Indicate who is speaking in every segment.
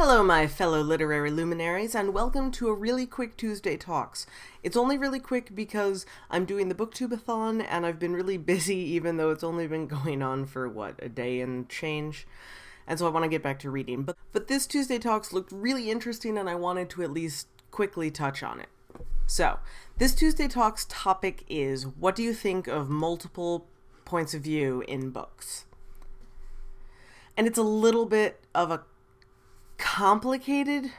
Speaker 1: Hello, my fellow literary luminaries, and welcome to a really quick Tuesday Talks. It's only really quick because I'm doing the Booktubeathon, and I've been really busy, even though it's only been going on for, a day and change. And so I want to get back to reading. But this Tuesday Talks looked really interesting, and I wanted to at least quickly touch on it. So, this Tuesday Talks topic is, what do you think of multiple points of view in books? And it's a little bit of a complicated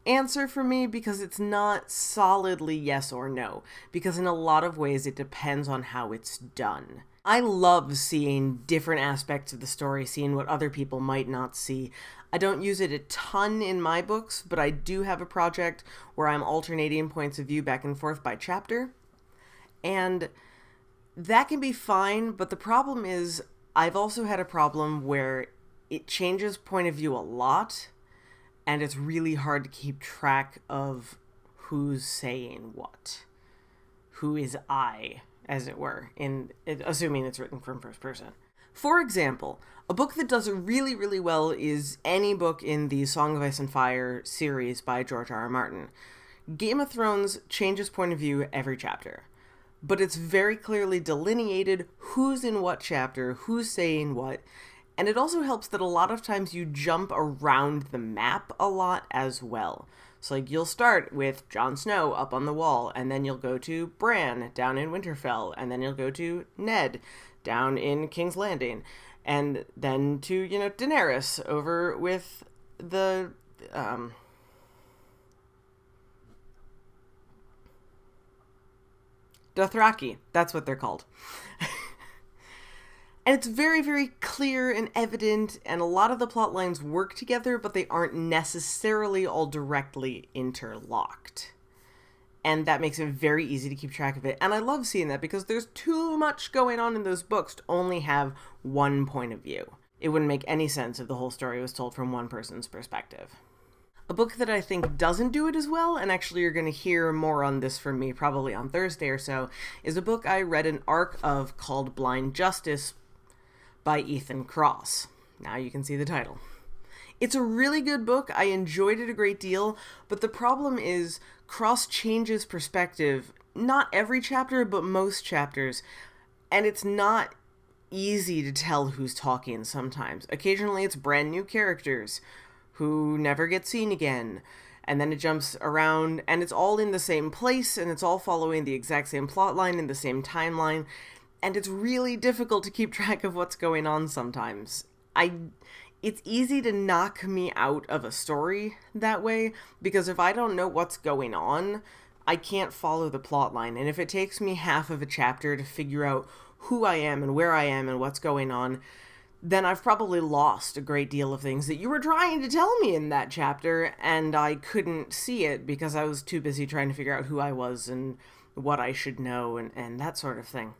Speaker 1: answer for me because it's not solidly yes or no, because in a lot of ways it depends on how it's done. I love seeing different aspects of the story, seeing what other people might not see. I don't use it a ton in my books, but I do have a project where I'm alternating points of view back and forth by chapter, and that can be fine, but the problem is I've also had a problem where it changes point of view a lot, and it's really hard to keep track of who's saying what. Who is I, as it were, assuming it's written from first person. For example, a book that does it really, really well is any book in the Song of Ice and Fire series by George R.R. Martin. Game of Thrones changes point of view every chapter, but it's very clearly delineated who's in what chapter, who's saying what. And it also helps that a lot of times you jump around the map a lot as well. So you'll start with Jon Snow up on the wall, and then you'll go to Bran down in Winterfell, and then you'll go to Ned down in King's Landing, and then to, Daenerys over with the, Dothraki. That's what they're called. And it's very, very clear and evident, and a lot of the plot lines work together, but they aren't necessarily all directly interlocked. And that makes it very easy to keep track of it. And I love seeing that because there's too much going on in those books to only have one point of view. It wouldn't make any sense if the whole story was told from one person's perspective. A book that I think doesn't do it as well, and actually you're going to hear more on this from me probably on Thursday or so, is a book I read an arc of called Blind Justice by Ethan Cross. Now you can see the title. It's a really good book. I enjoyed it a great deal, but the problem is Cross changes perspective, not every chapter, but most chapters, and it's not easy to tell who's talking sometimes. Occasionally it's brand new characters who never get seen again, and then it jumps around, and it's all in the same place, and it's all following the exact same plot line in the same timeline, and it's really difficult to keep track of what's going on sometimes. It's easy to knock me out of a story that way, because if I don't know what's going on, I can't follow the plot line. And if it takes me half of a chapter to figure out who I am and where I am and what's going on, then I've probably lost a great deal of things that you were trying to tell me in that chapter, and I couldn't see it because I was too busy trying to figure out who I was and what I should know and that sort of thing.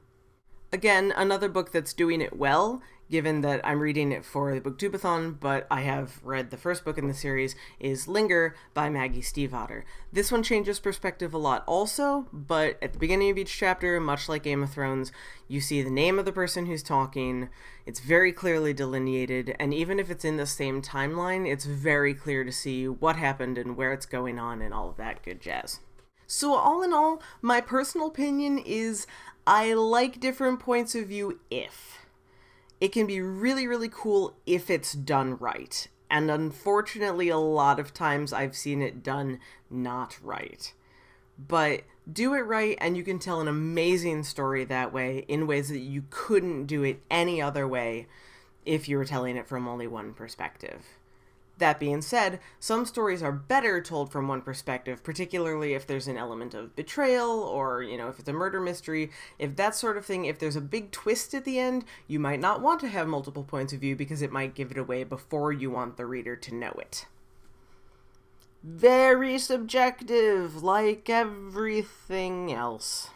Speaker 1: Again, another book that's doing it well, given that I'm reading it for the Booktubeathon, but I have read the first book in the series, is Linger by Maggie Stiefvater. This one changes perspective a lot also, but at the beginning of each chapter, much like Game of Thrones, you see the name of the person who's talking, it's very clearly delineated, and even if it's in the same timeline, it's very clear to see what happened and where it's going on and all of that good jazz. So all in all, my personal opinion is I like different points of view if. It can be really, really cool if it's done right. And unfortunately, a lot of times I've seen it done not right. But do it right and you can tell an amazing story that way in ways that you couldn't do it any other way if you were telling it from only one perspective. That being said, some stories are better told from one perspective, particularly if there's an element of betrayal or, if it's a murder mystery, if that sort of thing, if there's a big twist at the end, you might not want to have multiple points of view because it might give it away before you want the reader to know it. Very subjective, like everything else.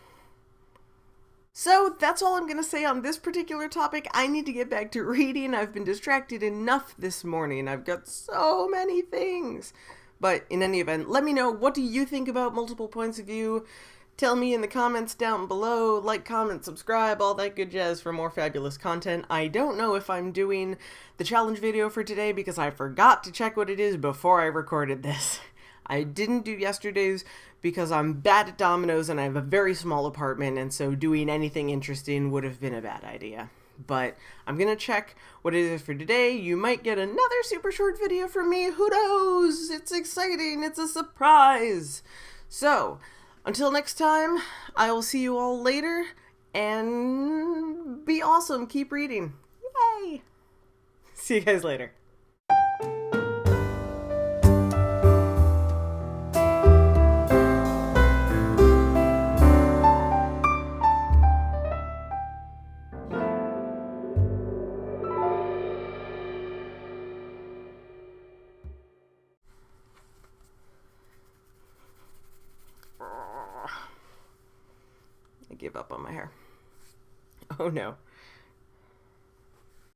Speaker 1: So that's all I'm going to say on this particular topic. I need to get back to reading. I've been distracted enough this morning. I've got so many things. But in any event, let me know, what do you think about multiple points of view? Tell me in the comments down below, like, comment, subscribe, all that good jazz for more fabulous content. I don't know if I'm doing the challenge video for today because I forgot to check what it is before I recorded this. I didn't do yesterday's because I'm bad at dominoes and I have a very small apartment, and so doing anything interesting would have been a bad idea. But I'm gonna check what it is for today. You might get another super short video from me. Who knows? It's exciting. It's a surprise. So, until next time, I will see you all later, and be awesome. Keep reading. Yay! See you guys later. I give up on my hair. Oh no.